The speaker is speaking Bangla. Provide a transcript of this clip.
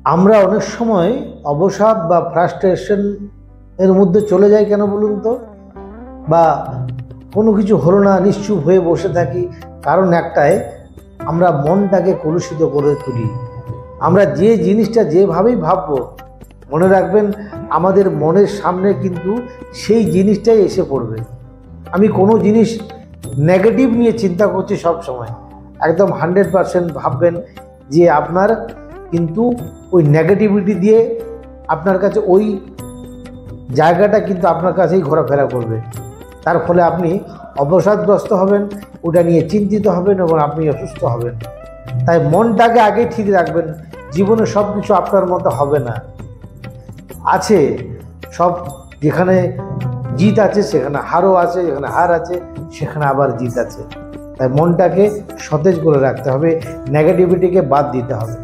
আমরা অনেক সময় অবসাদ বা ফ্রাস্ট্রেশন এর মধ্যে চলে যাই কেন বলুন তো? বা কোনো কিছু হলো না, নিশ্চুপ হয়ে বসে থাকি। কারণ একটাই, আমরা মনটাকে কলুষিত করে তুলি। আমরা যে জিনিসটা যেভাবেই ভাববো, মনে রাখবেন আমাদের মনের সামনে কিন্তু সেই জিনিসটাই এসে পড়বে। আমি কোনো জিনিস নেগেটিভ নিয়ে চিন্তা করছি সব সময়, একদম 100% ভাববেন যে আপনার কিন্তু ওই নেগেটিভিটি দিয়ে আপনার কাছে ওই জায়গাটা কিন্তু আপনার কাছেই ঘোরাফেরা করবে। তার ফলে আপনি অবসাদগ্রস্ত হবেন, ওটা নিয়ে চিন্তিত হবেন এবং আপনি অসুস্থ হবেন। তাই মনটাকে আগে ঠিক রাখবেন। জীবনে সব কিছু আপনার মতো হবে না। আছে সব, যেখানে জিত আছে সেখানে হারও আছে, যেখানে হার আছে সেখানে আবার জিত আছে। তাই মনটাকে সতেজ করে রাখতে হবে, নেগেটিভিটিকে বাদ দিতে হবে।